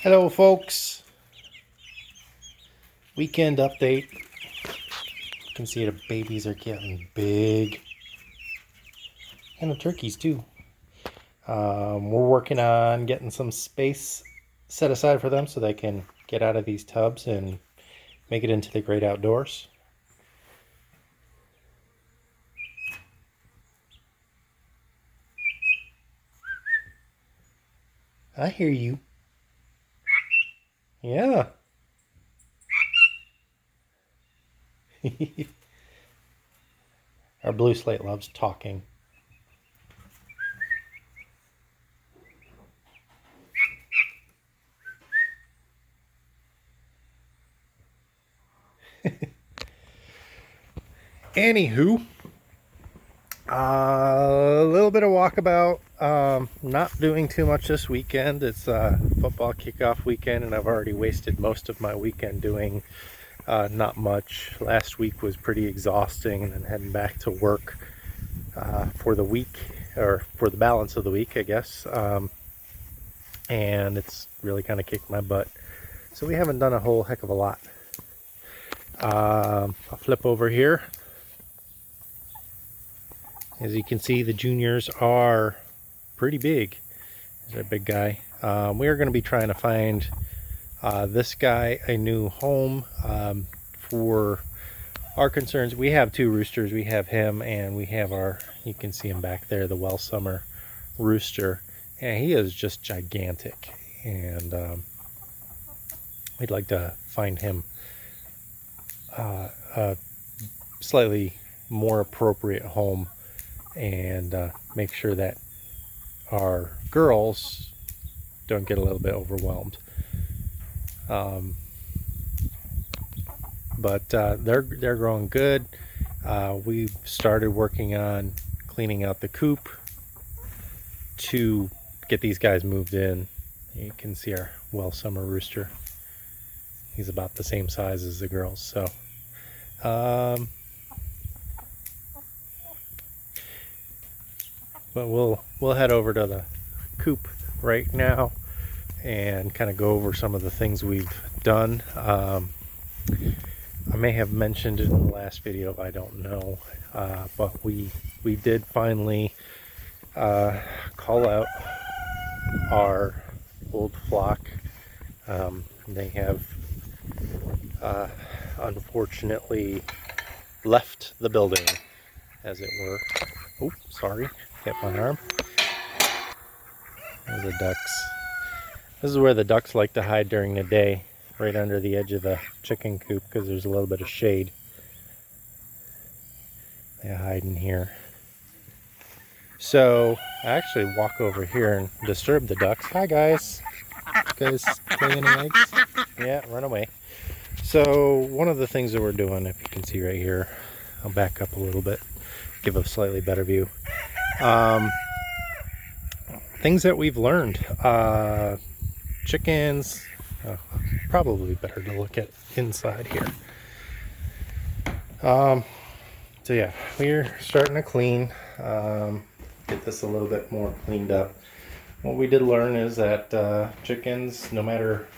Hello folks, weekend update. You can see the babies are getting big, and the turkeys too. We're working on getting some space set aside for them so they can get out of these tubs and make it into the great outdoors. I hear you. Yeah. Our blue slate loves talking. Anywho, a little bit of walkabout. Not doing too much this weekend. It's football kickoff weekend, and I've already wasted most of my weekend doing not much. Last week was pretty exhausting, and then heading back to work for the week, or for the balance of the week, I guess. And it's really kind of kicked my butt. So we haven't done a whole heck of a lot. I'll flip over here. As you can see, the juniors are pretty big. There's a big guy. We are going to be trying to find this guy a new home for our concerns. We have two roosters. We have him, and we have our, you can see him back there, the Summer rooster. And he is just gigantic. And we'd like to find him a slightly more appropriate home, and make sure that our girls don't get a little bit overwhelmed. But they're growing good. We've started working on cleaning out the coop to get these guys moved in. You can see our Summer rooster. He's about the same size as the girls. So but we'll head over to the coop right now and kind of go over some of the things we've done. I may have mentioned it in the last video, I don't know, but we did finally call out our old flock. They have unfortunately left the building, as it were. Oh, sorry, hit my arm. There's the ducks. This is where the ducks like to hide during the day, right under the edge of the chicken coop, because there's a little bit of shade. They hide in here. So I actually walk over here and disturb the ducks. Hi guys. You guys lay any eggs? Yeah, run away. So one of the things that we're doing, if you can see right here, I'll back up a little bit, give a slightly better view. Things that we've learned. Chickens, probably better to look at inside here. So yeah, we're starting to clean, get this a little bit more cleaned up. What we did learn is that chickens, no matter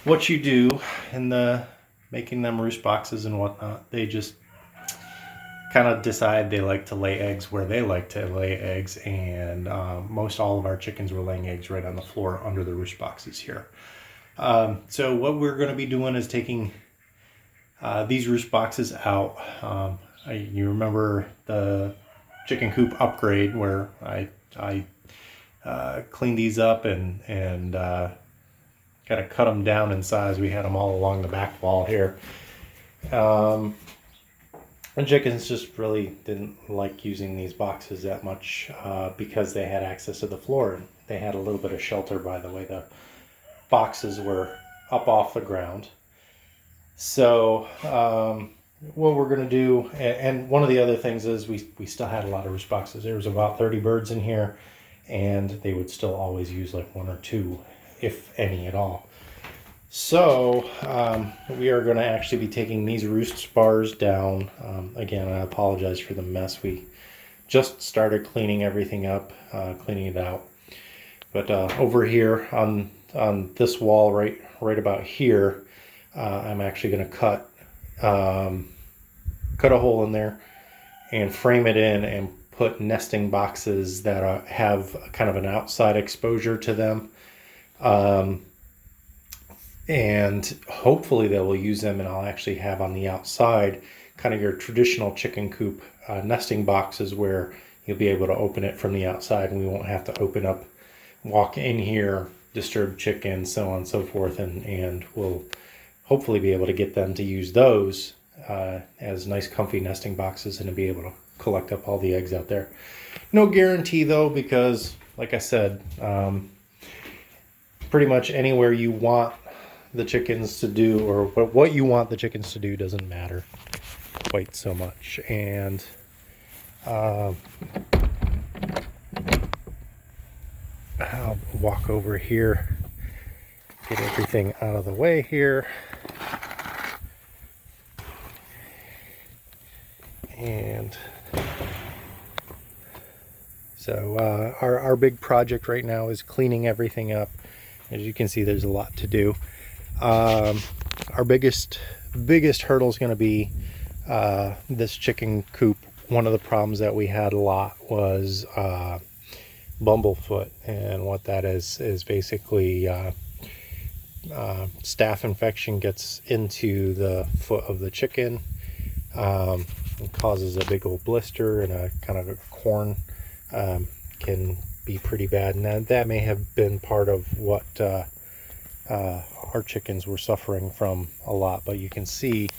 what you do in the making them roost boxes and whatnot, they just kind of decide they like to lay eggs where they like to lay eggs, and most all of our chickens were laying eggs right on the floor under the roost boxes here. So what we're going to be doing is taking these roost boxes out. You remember the chicken coop upgrade where I cleaned these up and kind of cut them down in size. We had them all along the back wall here. And chickens just really didn't like using these boxes that much because they had access to the floor, and they had a little bit of shelter by the way the boxes were up off the ground. So what we're going to do, and one of the other things is we still had a lot of roost boxes. There was about 30 birds in here, and they would still always use like one or two, if any at all. So we are going to actually be taking these roost bars down. Again, I apologize for the mess. We just started cleaning everything up, cleaning it out. But over here on on this wall right about here, I'm actually going to cut a hole in there and frame it in and put nesting boxes that have kind of an outside exposure to them. And hopefully they will use them, and I'll actually have on the outside kind of your traditional chicken coop nesting boxes where you'll be able to open it from the outside, and we won't have to walk in here, disturb chickens, so on and so forth, and we'll hopefully be able to get them to use those as nice comfy nesting boxes and to be able to collect up all the eggs out there. No guarantee though, because like I said, pretty much anywhere you want the chickens to do, or what you want the chickens to do, doesn't matter quite so much. And I'll walk over here, get everything out of the way here. And so our big project right now is cleaning everything up. As you can see, there's a lot to do. Our biggest hurdle is going to be this chicken coop. One of the problems that we had a lot was bumblefoot, and what that is basically staph infection gets into the foot of the chicken. It causes a big old blister, and a kind of a corn can be pretty bad, and that may have been part of what our chickens were suffering from a lot. But you can see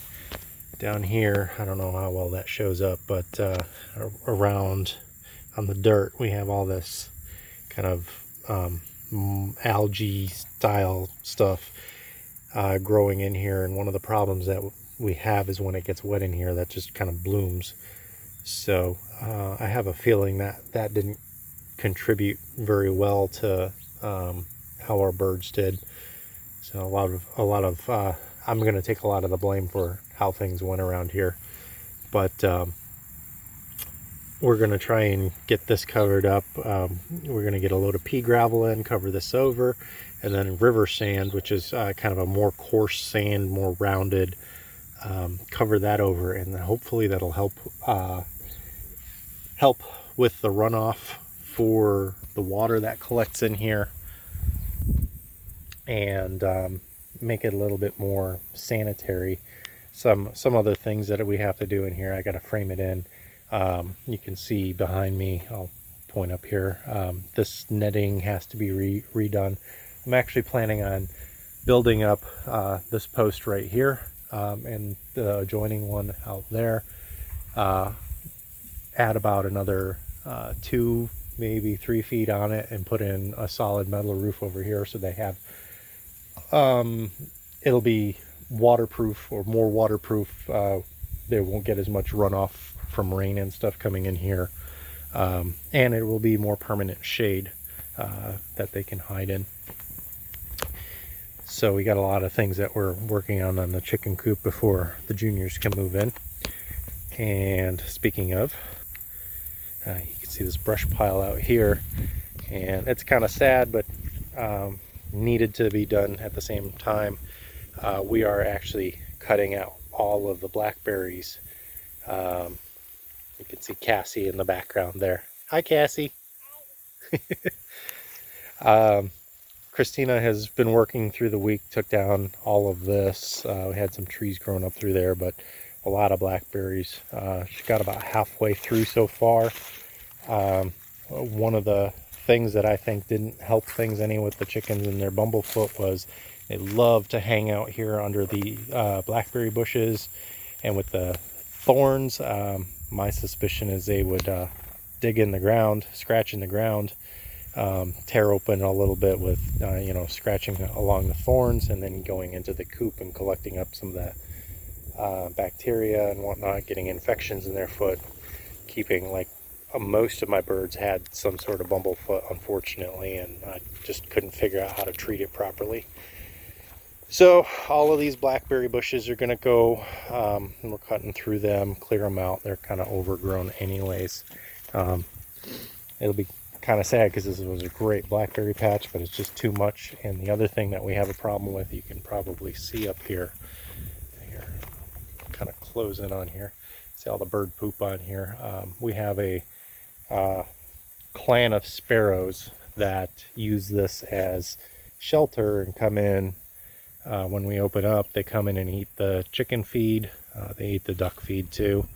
down here, I don't know how well that shows up, but around on the dirt we have all this kind of algae style stuff growing in here, and one of the problems that we have is when it gets wet in here, that just kind of blooms. So I have a feeling that didn't contribute very well to how our birds did. So a lot of I'm going to take a lot of the blame for how things went around here, but we're going to try and get this covered up. We're going to get a load of pea gravel in, cover this over, and then river sand, which is kind of a more coarse sand, more rounded, cover that over, and then hopefully that'll help with the runoff for the water that collects in here, and make it a little bit more sanitary. Some other things that we have to do in here, I got to frame it in. You can see behind me, I'll point up here, this netting has to be redone. I'm actually planning on building up this post right here, and the adjoining one out there, add about another 2, maybe 3 feet on it, and put in a solid metal roof over here, so they have it'll be waterproof, or more waterproof. They won't get as much runoff from rain and stuff coming in here, and it will be more permanent shade that they can hide in. So we got a lot of things that we're working on the chicken coop before the juniors can move in. And speaking of, you can see this brush pile out here, and it's kind of sad, but needed to be done at the same time. We are actually cutting out all of the blackberries. You can see Cassie in the background there. Hi, Cassie. Christina has been working through the week, took down all of this. We had some trees growing up through there, but a lot of blackberries. She got about halfway through so far. One of the things that I think didn't help things any with the chickens and their bumblefoot was they love to hang out here under the blackberry bushes, and with the thorns, my suspicion is they would dig in the ground, scratch in the ground, tear open a little bit with scratching along the thorns, and then going into the coop and collecting up some of that bacteria and whatnot, getting infections in their foot, keeping most of my birds had some sort of bumblefoot, unfortunately, and I just couldn't figure out how to treat it properly. So all of these blackberry bushes are going to go, and we're cutting through them, clear them out. They're kind of overgrown anyways. It'll be kind of sad because this was a great blackberry patch, but it's just too much. And the other thing that we have a problem with, you can probably see up here, kind of close in on here, see all the bird poop on here. We have a clan of sparrows that use this as shelter and come in. When we open up, they come in and eat the chicken feed. They eat the duck feed too.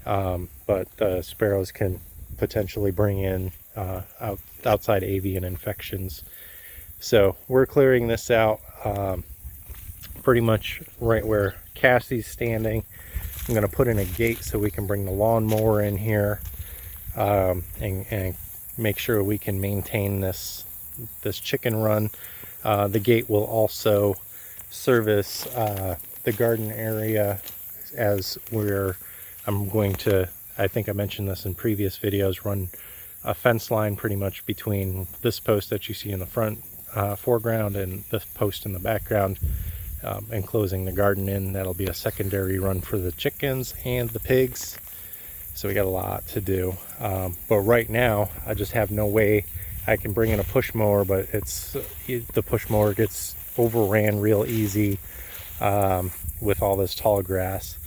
But the sparrows can potentially bring in outside avian infections. So we're clearing this out pretty much right where Cassie's standing. I'm going to put in a gate so we can bring the lawnmower in here and make sure we can maintain this chicken run. The gate will also service the garden area, as I'm going to, I think I mentioned this in previous videos, run a fence line pretty much between this post that you see in the front foreground and this post in the background, enclosing the garden in. That'll be a secondary run for the chickens and the pigs. So we got a lot to do. But right now, I just have no way. I can bring in a push mower, but the push mower gets overran real easy with all this tall grass.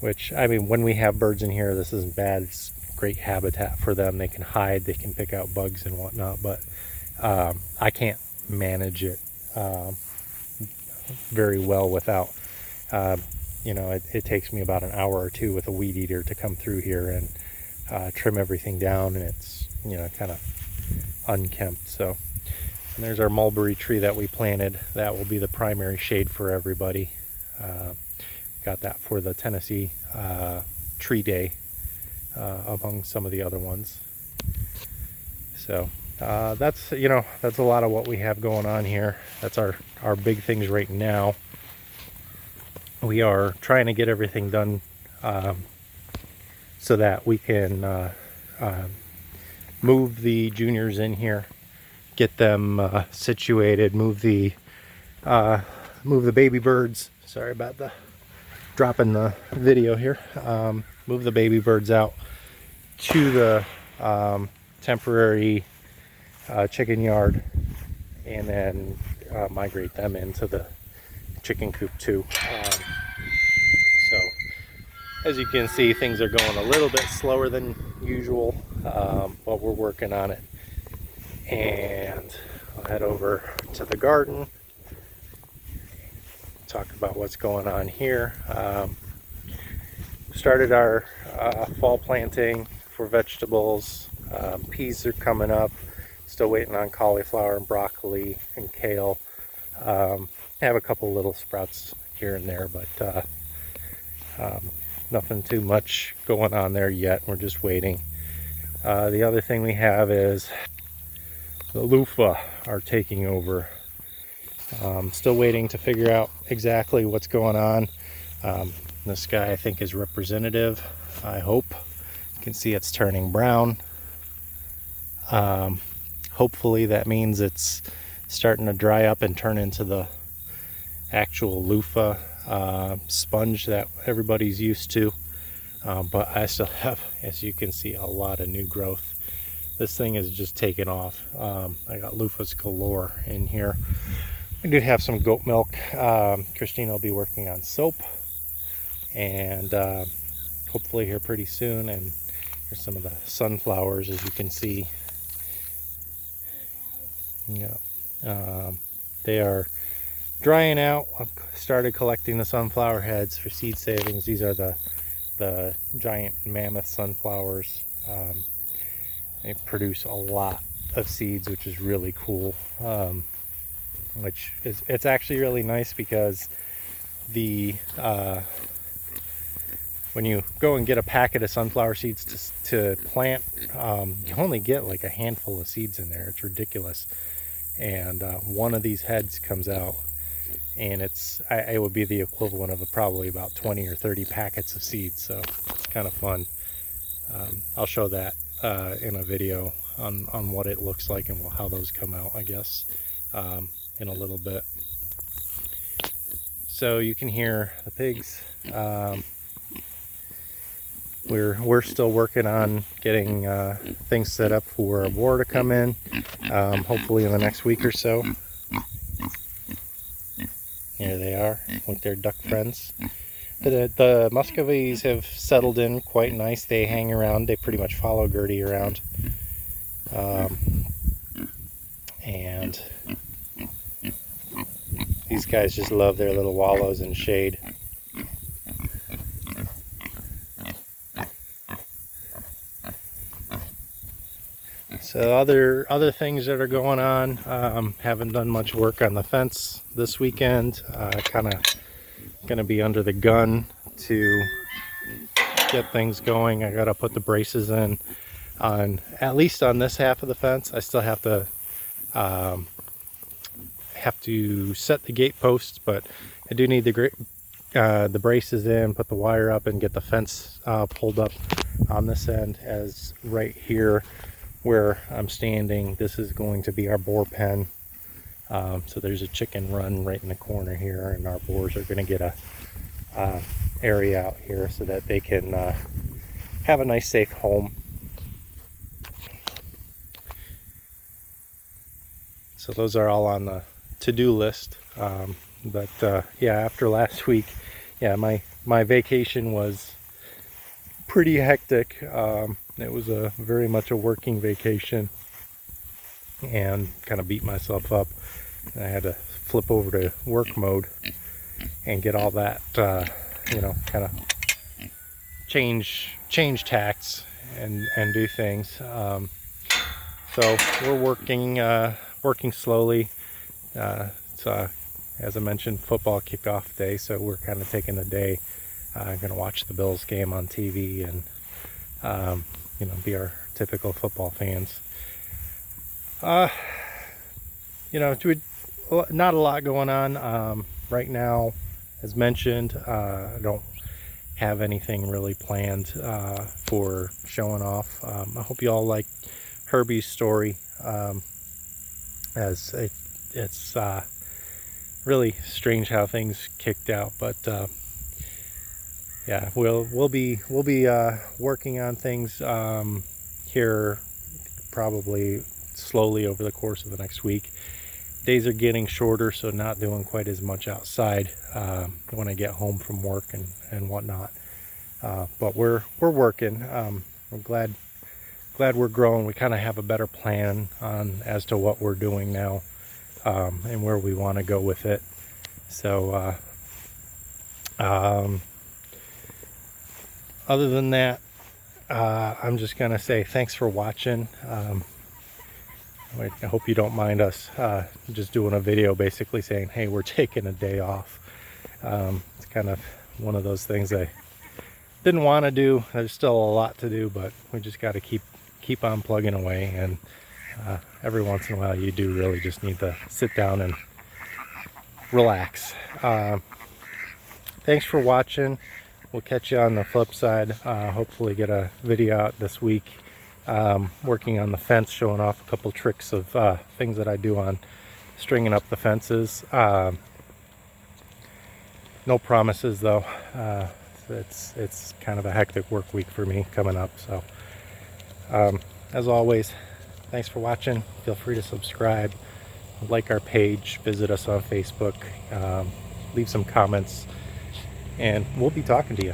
Which, I mean, when we have birds in here, this isn't bad. It's great habitat for them. They can hide, they can pick out bugs and whatnot, but I can't manage it very well without, it takes me about an hour or two with a weed eater to come through here and trim everything down, and it's, kind of unkempt. So, and there's our mulberry tree that we planted. That will be the primary shade for everybody. Got that for the Tennessee tree day among some of the other ones. So that's a lot of what we have going on here. That's our big things right now. We are trying to get everything done so that we can move the juniors in here, get them situated, move the baby birds. Sorry about the dropping the video here. Move the baby birds out to the temporary chicken yard, and then migrate them into the chicken coop too. So as you can see, things are going a little bit slower than usual, but we're working on it. And I'll head over to the garden, talk about what's going on here. Started our fall planting for vegetables. Peas are coming up. Still waiting on cauliflower and broccoli and kale. I have a couple little sprouts here and there, but nothing too much going on there yet. We're just waiting. The other thing we have is the loofah are taking over. Still waiting to figure out exactly what's going on. This guy, I think, is representative. I hope. You can see it's turning brown. Hopefully that means it's starting to dry up and turn into the actual loofah sponge that everybody's used to. But I still have, as you can see, a lot of new growth. This thing is just taking off. I got loofahs galore in here. I do have some goat milk. Christina will be working on soap, and hopefully here pretty soon. And here's some of the sunflowers, as you can see. They are drying out. I've started collecting the sunflower heads for seed savings. These are the giant mammoth sunflowers. They produce a lot of seeds, which is really cool. It's actually really nice because when you go and get a packet of sunflower seeds to plant, you only get like a handful of seeds in there. It's ridiculous. And one of these heads comes out, and it would be the equivalent of probably about 20 or 30 packets of seeds. So it's kind of fun. I'll show that in a video on what it looks like and how those come out, I guess, in a little bit. So you can hear the pigs we're still working on getting things set up for a boar to come in, hopefully in the next week or so. Here they are with their duck friends. The Muscovies have settled in quite nice. They hang around. They pretty much follow Gertie around. And these guys just love their little wallows in shade. So other things that are going on, haven't done much work on the fence this weekend. Kind of going to be under the gun to get things going. I got to put the braces in on at least on this half of the fence. I still have to set the gate posts, but I do need the braces in, put the wire up, and get the fence pulled up on this end, as right here where I'm standing, this is going to be our boar pen. So there's a chicken run right in the corner here, and our boars are going to get a area out here so that they can have a nice safe home. So those are all on the to-do list. But yeah, after last week, yeah, my vacation was pretty hectic. It was very much a working vacation, and kind of beat myself up. I had to flip over to work mode and get all that, kind of change tacts and do things. So we're working slowly. It's as I mentioned, football kickoff day, so we're kind of taking the day. Going to watch the Bills game on TV and be our typical football fans. Not a lot going on right now. As mentioned, I don't have anything really planned for showing off. I hope you all like Herbie's story, as it's really strange how things kicked out, but yeah, we'll be working on things here probably slowly over the course of the next week. Days are getting shorter, so not doing quite as much outside when I get home from work and whatnot. But we're working. I'm glad we're growing. We kind of have a better plan on as to what we're doing now, and where we want to go with it. So other than that, I'm just gonna say thanks for watching. I hope you don't mind us just doing a video basically saying, hey, we're taking a day off. It's kind of one of those things I didn't want to do. There's still a lot to do, but we just got to keep on plugging away, and every once in a while you do really just need to sit down and relax. Thanks for watching. We'll catch you on the flip side. Hopefully get a video out this week, working on the fence, showing off a couple tricks of things that I do on stringing up the fences. No promises though. It's kind of a hectic work week for me coming up. So as always, thanks for watching. Feel free to subscribe, like our page, visit us on Facebook, leave some comments, and we'll be talking to you.